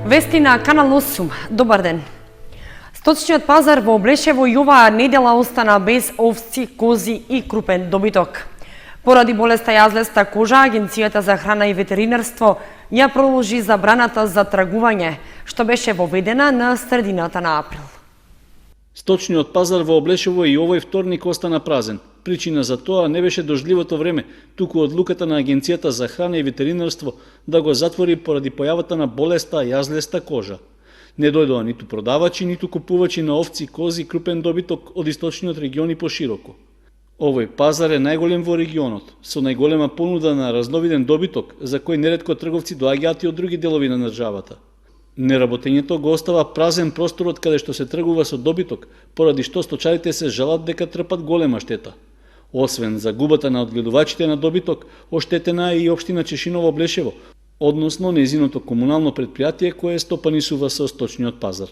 Вести на Канал 8. Добар ден. Сточниот пазар во Облешево и оваа недела остана без овци, кози и крупен добиток. Поради болеста јазлеста кожа, Агенцијата за храна и ветеринарство ја проложи забраната за тргување, што беше воведена на средината на април. Сточниот пазар во Облешево и овој вторник остана празен. Причина за тоа не беше дождливото време, туку одлуката на Агенцијата за храна и ветеринарство да го затвори поради појавата на болеста јазлеста кожа. Не дојдоа ниту продавачи, ниту купувачи на овци, кози, крупен добиток од источниот регион и пошироко. Овој пазар е најголем во регионот, со најголема понуда на разновиден добиток, за кој неретко трговци доаѓаат и од други делови на државата. Неработењето го остава празен просторот каде што се тргува со добиток, поради што сточарите се жалат дека трпат голема штета. Освен загубата на одгледувачите на добиток, оштетена е и општина Чешиново Облешево, односно нејзиното комунално претпријатие кое стопанисува со сточниот пазар.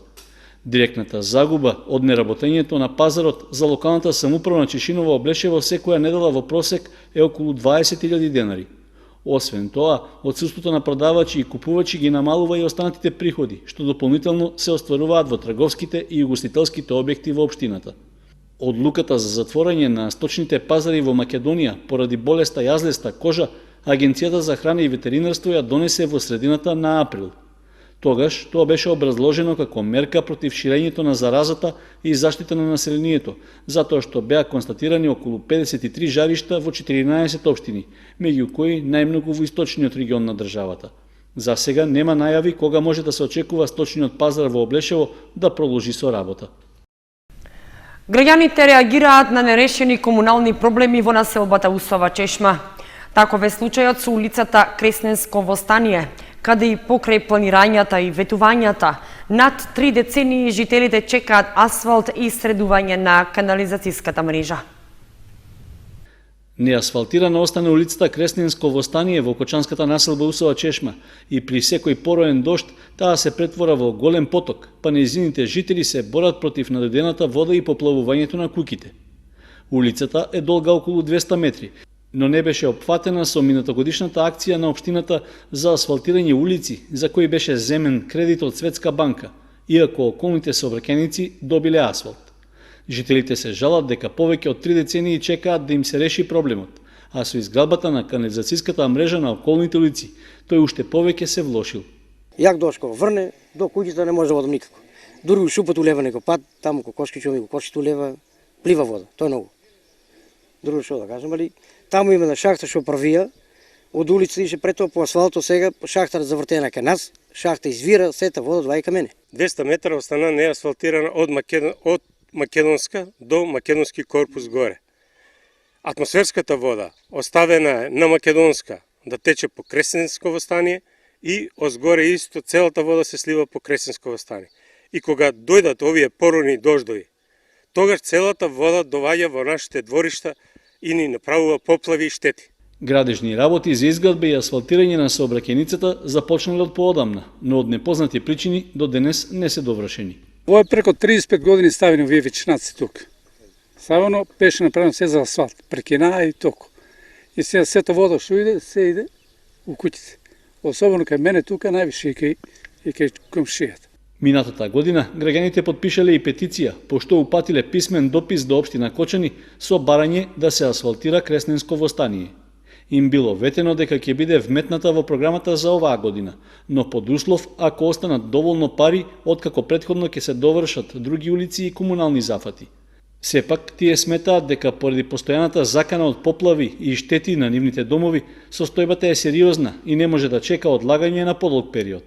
Директната загуба од неработењето на пазарот за локалната самоуправа на Чешиново Облешево секоја недела во просек е околу 20.000 денари. Освен тоа, отсуството на продавачи и купувачи ги намалува и останатите приходи, што дополнително се остваруваат во трговските и угостителските објекти во општината. Одлуката за затворање на сточните пазари во Македонија поради болеста јазлеста кожа, Агенцијата за храна и ветеринарство ја донесе во средината на април. Тогаш тоа беше образложено како мерка против ширењето на заразата и заштита на населението, затоа што беа констатирани околу 53 жаришта во 14 општини, меѓу кои најмногу во источниот регион на државата. За сега нема најави кога може да се очекува сточниот пазар во Облешево да продолжи со работа. Граѓаните реагираат на нерешени комунални проблеми во населбата Усова Чешма. Таков е случајот со улицата Кресненско Востание, каде и покрај планирањата и ветувањата, над 3 децении жителите чекаат асфалт и средување на канализацијската мрежа. Неасфалтирана остане улицата Кресненско Востание во кочанската населба Усова Чешма и при секој пороен дожд таа се претвора во голем поток, па нејзините жители се борат против надојдената вода и поплавувањето на куќите. Улицата е долга околу 200 метри, но не беше опфатена со минатогодишната акција на општината за асфалтирање улици, за кој беше земен кредит од Светска банка, иако околните сообраќајници добиле асфалт. Жителите се жалат дека повеќе од 3 децении чекаат да им се реши проблемот, а со изградбата на канализацијската мрежа на околните улици, тој уште повеќе се влошил. Јак дошко врне, до куќата не може да водам никако. Дури у шупат улева некој пат, таму кокошки човек, кокошки улева, плива вода, тоа е многу. Друго што да кажам, али таму има на шахта што правија, од улица ише прето по асфалто, сега шахта завртена кај нас, шахта извира, сета вода доаѓа кај мене. 200 метра остана неасфалтирана од Македонска до Македонски корпус горе. Атмосферската вода оставена на Македонска да тече по Кресненско Востание и озгоре исто целата вода се слива по Кресненско Востание. И кога дојдат овие порани дождови, тогаш целата вода доаѓа во нашите дворишта и ни направува поплави и штети. Градежни работи за изградба и асфалтирање на сообраќајницата започнале од поодамна, но од непознати причини до денес не се довршени. Ова е преко 35 години ставено овие вечнаци тук. Ставено беше направено се за асфалт, прекинаа и току. И сега сето вода што иде, се иде у куќите. Особено кај мене тука, највише и кај комшијата. Минатата година граѓаните потпишале и петиција, пошто упатиле писмен допис до општина Кочани со барање да се асфалтира Кресненско Востание. Им било ветено дека ќе биде вметната во програмата за оваа година, но под услов ако останат доволно пари откако претходно ќе се довршат други улици и комунални зафати. Сепак, тие сметаат дека поради постојаната закана од поплави и штети на нивните домови, состојбата е сериозна и не може да чека одлагање на подолг период.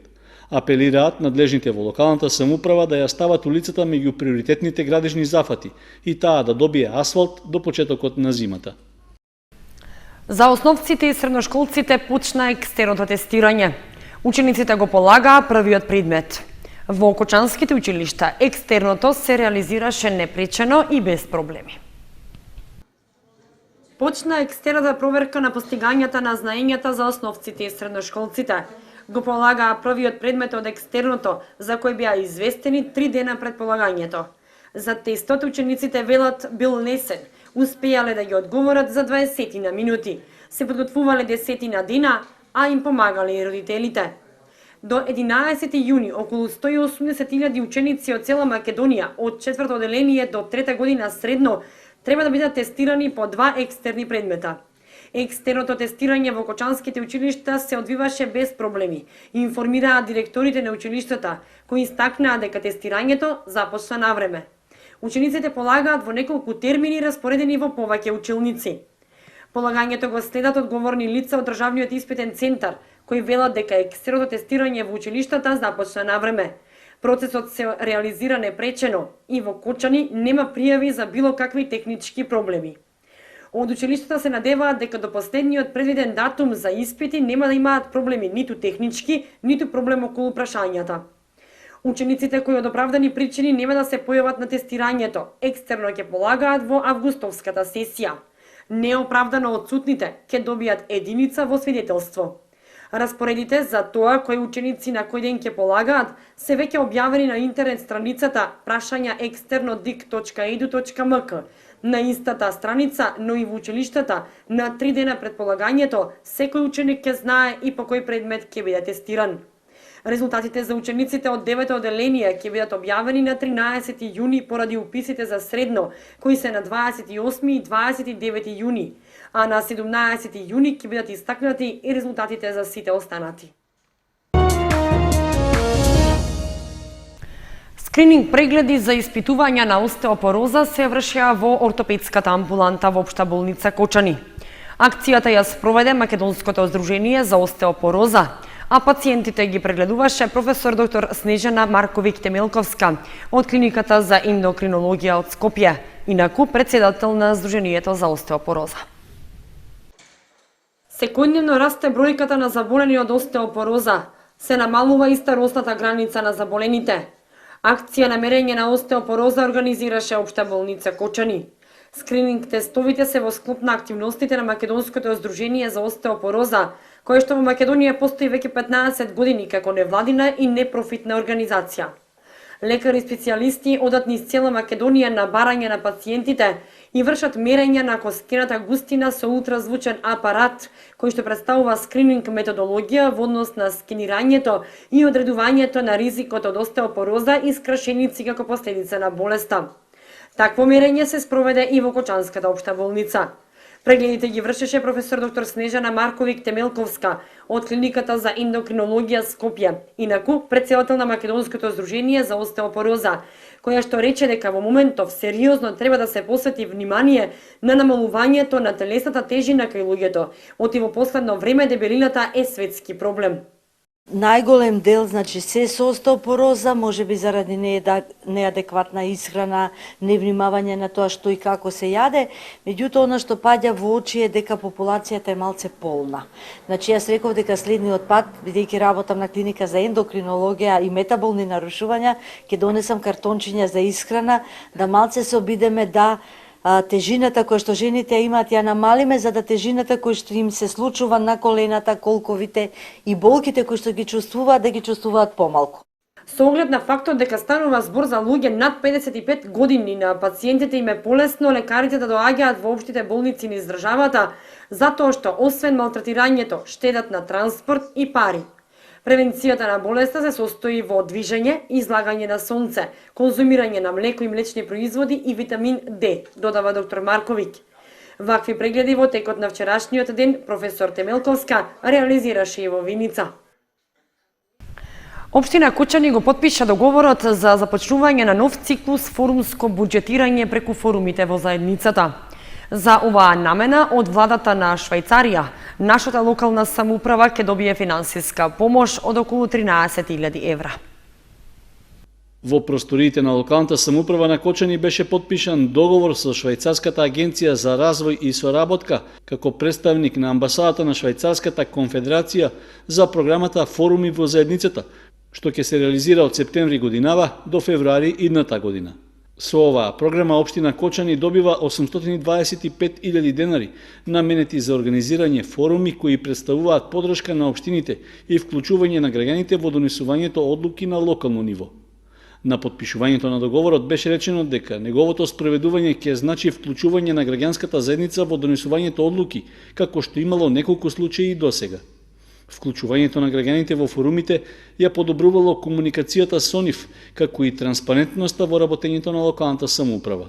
Апелираат надлежните во локалната самоуправа да ја стават улицата меѓу приоритетните градежни зафати и таа да добие асфалт до почетокот на зимата. За основците и средношколците почна екстерното тестирање. Учениците го полагаа првиот предмет. Во кочанските училишта екстерното се реализираше непречено и без проблеми. Почна екстерната проверка на постигањата на знаењата за основците и средношколците. Го полагаа првиот предмет од екстерното, за кој беа известени 3 дена пред полагањето. За тестот учениците велат бил лесен, успеале да ги одговорат за 20 на минути, се подготвувале 10 на дена, а им помагале и родителите. До 11 јуни околу 180.000 ученици од цела Македонија од 4-то оделение до 3-та година средно треба да бидат тестирани по 2 екстерни предмета. Екстерното тестирање во кочанските училишта се одвиваше без проблеми, информираа директорите на училиштата, кои истакнаа дека тестирањето започна на време. Учениците полагаат во неколку термини распоредени во повеќе училници. Полагањето го следат одговорни лица од Државниот испитен центар, кои велат дека екстерното тестирање во училиштата започна на време. Процесот се реализира непречено и во Кочани нема пријави за било какви технички проблеми. Од училиштата се надеваат дека до последниот предвиден датум за испити нема да имаат проблеми ниту технички, ниту проблем околу прашањата. Учениците кои од оправдани причини нема да се појават на тестирањето, екстерно ќе полагаат во августовската сесија. Неоправдано отсутните ќе добијат единица во свидетелство. Распоредите за тоа кои ученици на кој ден ќе полагаат се веќе објавени на интернет страницата prašanja.externodic.edu.mk. На истата страница, но и во училиштата, на 3 дена пред полагањето, секој ученик ќе знае и по кој предмет ќе биде тестиран. Резултатите за учениците од 9-то оделение ќе бидат објавени на 13 јуни поради уписите за средно, кои се на 28 и 29 јуни, а на 17 јуни ќе бидат истакнати и резултатите за сите останати. Скрининг прегледи за испитување на остеопороза се вршеа во ортопедската амбуланта во Општа болница Кочани. Акцијата ја спроведе Македонското здружение за остеопороза, а пациентите ги прегледуваше професор доктор Снежана Марковиќ-Темелковска од клиниката за ендокринологија од Скопје, инаку председател на Здруженијето за остеопороза. Секојдневно расте бројката на заболени од остеопороза, се намалува и старосната граница на заболените. Акција на мерење на остеопороза организираше Општа болница Кочани. Скрининг тестовите се во склоп на активностите на Македонското здружение за остеопороза, кое што во Македонија постои веќе 15 години како невладина и непрофитна организација. Лекари специјалисти одат низ цела Македонија на барање на пациентите и вршат мерење на костената густина со ултразвучен апарат, кој што представува скрининг методологија во однос на скенирањето и одредувањето на ризикот од остеопороза и скрашеници како последица на болеста. Такво мерење се спроведе и во Кочанската општа болница. Прегледите ги вршеше професор доктор Снежана Марковиќ-Темелковска од клиниката за ендокринологија Скопје, инаку председател на Македонското здружение за остеопороза, која што рече дека во моментов сериозно треба да се посвети внимание на намалувањето на телесната тежина кај луѓето, оти во последно време дебелината е светски проблем. Најголем дел, значи, се со остеопороза, може би заради неадекватна исхрана, невнимавање на тоа што и како се јаде, меѓутоа она што паѓа во очи е дека популацијата е малце полна. Значи, јас реков дека следниот пат, бидејќи работам на клиника за ендокринологија и метаболни нарушувања, ќе донесам картончиња за исхрана, да малце се обидеме да тежината која што жените имаат ја намалиме, за да тежината која што им се случува на колената, колковите и болките кои што ги чувствуваат, да ги чувствуваат помалку. Со оглед на фактот дека станува збор за луѓе над 55 години, на пациентите им е полесно лекарите да доаѓаат во општите болници низ државата, затоа што освен малтретирањето штедат на транспорт и пари. Превенцијата на болеста се состои во движење, излагање на сонце, конзумирање на млеко и млечни производи и витамин Д, додава доктор Марковиќ. Вакви прегледи во текот на вчерашниот ден професор Темелковска реализираше и во Виница. Општина Кочани го потпиша договорот за започнување на нов циклус форумско буџетирање преку форумите во заедницата. За оваа намена од владата на Швајцарија, нашата локална самоуправа ќе добие финансиска помош од околу 13.000 евра. Во просториите на локалната самоуправа на Кочани беше потпишан договор со Швајцарската агенција за развој и соработка како представник на амбасадата на Швајцарската конфедерација за програмата Форуми во заедницата, што ќе се реализира од септември годинава до февруари идната година. Со оваа програма Општина Кочани добива 825.000 денари наменети за организирање форуми кои представуваат поддршка на општините и вклучување на граѓаните во донесувањето одлуки на локално ниво. На потпишувањето на договорот беше речено дека неговото спроведување ќе значи вклучување на граѓанската заедница во донесувањето одлуки, како што имало неколку случаи досега. Вклучувањето на граѓаните во форумите ја подобрувало комуникацијата со нив, како и транспарентноста во работењето на локалната самоуправа.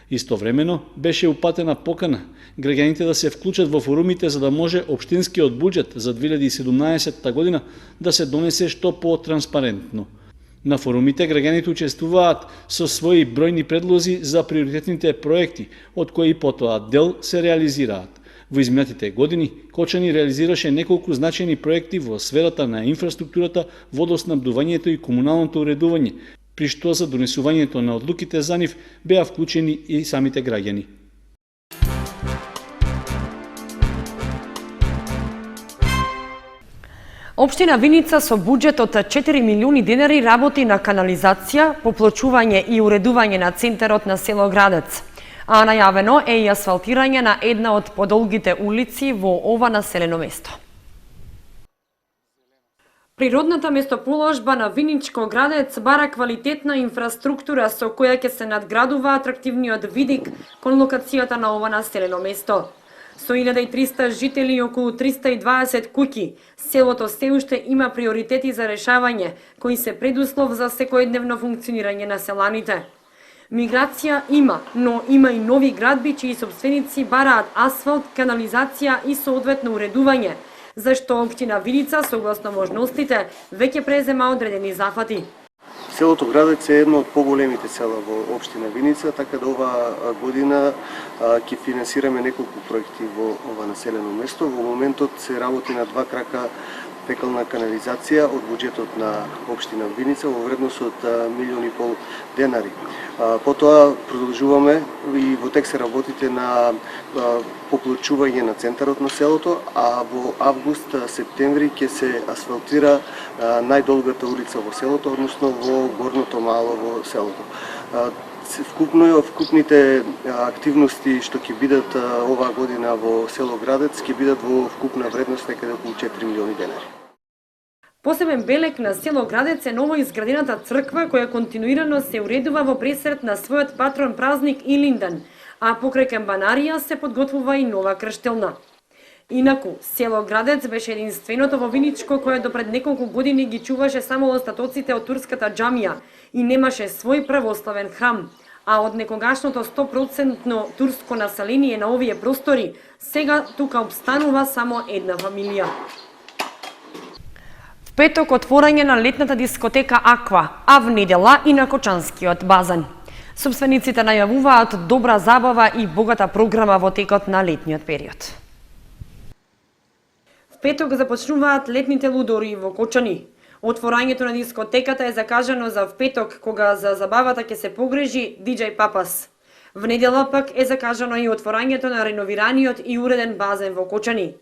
Истовремено беше упатена покана граѓаните да се вклучат во форумите за да може општинскиот буџет за 2017 година да се донесе што по-транспарентно. На форумите граѓаните учествуваат со своји бројни предлози за приоритетните проекти, од кои потоа дел се реализираат. Во изминатите години Кочани реализираше неколку значајни проекти во сферата на инфраструктурата, водоснабдувањето и комуналното уредување, при што за донесувањето на одлуките за нив беа вклучени и самите граѓани. Општина Виница со буџет од 4 милиони денари работи на канализација, поплочување и уредување на центарот на село Градец. А најавено е и асфалтирање на една од подолгите улици во ова населено место. Природната местоположба на Виничко Градец бара квалитетна инфраструктура со која ќе се надградува атрактивниот видик кон локацијата на ова населено место. Со 1300 жители и околу 320 куќи, селото се уште има приоритети за решавање, кои се предуслов за секојдневно функционирање на селаните. Миграција има, но има и нови градби чии собственици бараат асфалт, канализација и соодветно уредување, зашто општина Виница, согласно можностите, веќе презема одредени зафати. Селото Градец е едно од поголемите села во општина Виница, така да ова година ќе финансираме неколку проекти во ова населено место. Во моментот се работи на 2 крака фекална канализација од буџетот на општина Виница во вредност од 1,5 милиони денари. Потоа продолжуваме и во тек се работите на поплочување на центарот на селото, а во август, септември ќе се асфалтира најдолгата улица во селото, односно во горното мало во селото. Вкупните активности што ќе бидат оваа година во село Градец ќе бидат во вкупна вредност некаде околу 4 милиони денари. Посебен белег на село Градец е ново изградената црква која континуирано се уредува во пресрет на својот патрон празник Илиндан, а покрај камбанарија се подготвува и нова крштелна. Инаку, село Градец беше единственото во Виничко кое до пред неколку години ги чуваше само остатоците од турската џамија и немаше свој православен храм, а од некогашното 100% турско население на овие простори, сега тука обстанува само една фамилија. В петок отворање на летната дискотека Аква, а в недела и на Кочанскиот базен. Собствениците најавуваат добра забава и богата програма во текот на летниот период. В петок започнуваат летните лудори во Кочани. Отворањето на дискотеката е закажано за в петок, кога за забавата ќе се погрежи диџеј Папас. В недела пак е закажано и отворањето на реновираниот и уреден базен во Кочани.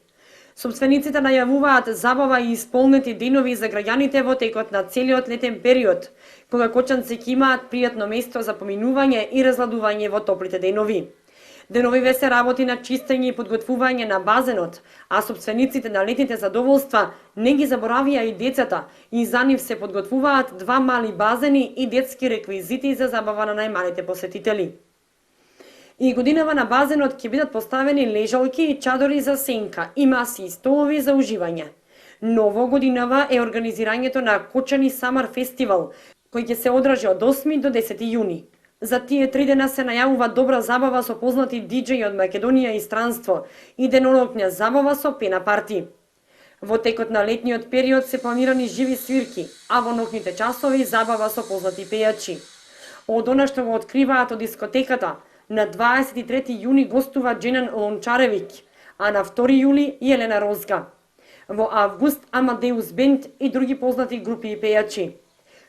Собствениците најавуваат забава и исполнети денови за граѓаните во текот на целиот летен период, кога кочанци ќе имаат пријатно место за поминување и разладување во топлите денови. Деновиве се работи на чистење и подготвување на базенот, а собствениците на летните задоволства не ги заборавија и децата и за нив се подготвуваат 2 мали базени и детски реквизити за забава на најмалите посетители. И годинава на базенот ќе бидат поставени лежалки и чадори за сенка и маси и столови за уживање. Ново годинава е организирањето на Кочани Самар фестивал, кој ќе се одржи од 8 до 10 јуни. За тие 3 дена се најавува добра забава со познати диџеи од Македонија и странство и денонокња забава со пена парти. Во текот на летниот период се планирани живи свирки, а во ноќните часови забава со познати пејачи. Од она што го откриваат од дискотеката, на 23 јуни гостува Дженан Лончаревик, а на 2 јули Јелена Розга. Во август Амадеус Бенд и други познати групи и пејачи.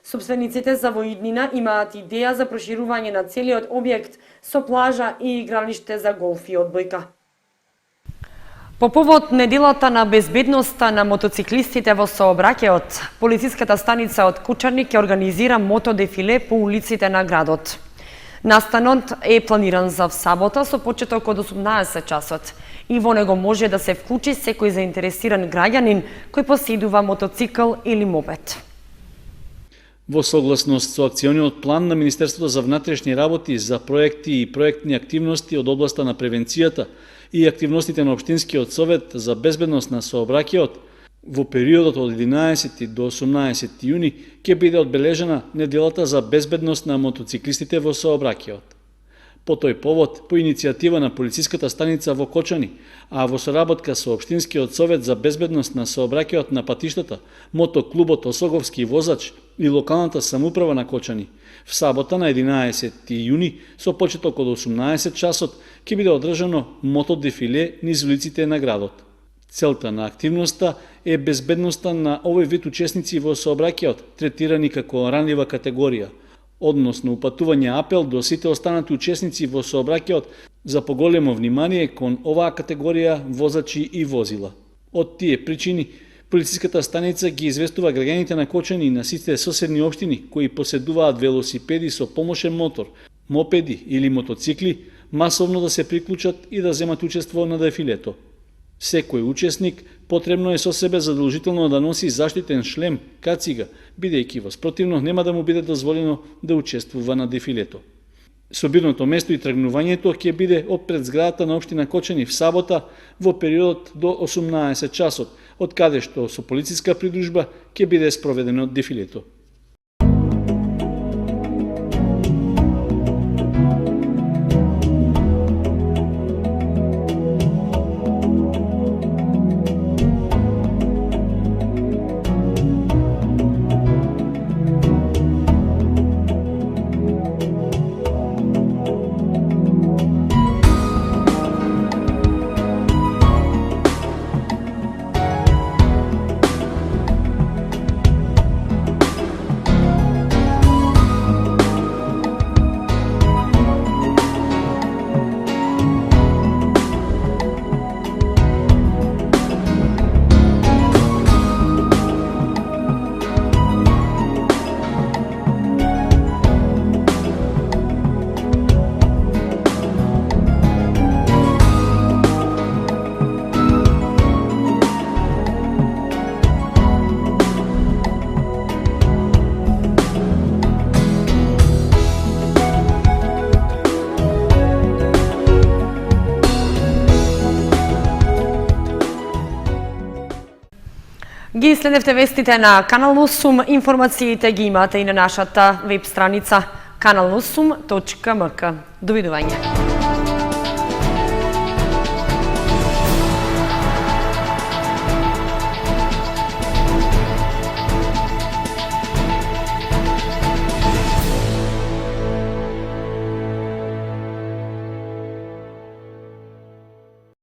Собствениците за во иднина имаат идеја за проширување на целиот објект со плажа и игралиште за голф и одбојка. По повод неделата на безбедноста на мотоциклистите во сообраќајот, полициската станица од Кучани ќе организира мотодефиле по улиците на градот. Настанот е планиран за в сабота со почеток од 18 часот и во него може да се вклучи секој заинтересиран граѓанин кој поседува мотоцикл или мопед. Во согласност со акциониот план на Министерството за внатрешни работи за проекти и проектни активности од областа на превенцијата и активностите на Општинскиот совет за безбедност на сообраќајот, Во периодот од 11 до 18 јуни ќе биде одбележена неделата за безбедност на мотоциклистите во сообраќајот. По тој повод, по иницијатива на полициската станица во Кочани, а во соработка со Општинскиот совет за безбедност на сообраќајот на патиштата, мотоклубот Осоговски возач и локалната самоуправа на Кочани, в сабота на 11 јуни со почеток од 18 часот ќе биде одржано мотодефиле низ улиците на градот. Целта на активноста е безбедноста на овој вид учесници во сообраќајот, третирани како ранлива категорија, односно упатување апел до сите останати учесници во сообраќајот за поголемо внимание кон оваа категорија возачи и возила. Од тие причини, полициската станица ги известува граѓаните на Кочани и на сите соседни општини кои поседуваат велосипеди со помошен мотор, мопеди или мотоцикли, масовно да се приклучат и да земат учество на дефилето. Секој учесник потребно е со себе задолжително да носи заштитен шлем, кацига, бидејќи во спротивно нема да му биде дозволено да учествува на дефилето. Собирното место и тргнувањето ќе биде од пред зградата на општина Кочани в сабота во периодот до 18 часот, од каде што со полициска придружба ќе биде спроведено дефилето. Ги следевте вестите на Канал 8, информациите ги имате и на нашата веб страница kanal8.mk. Довидување.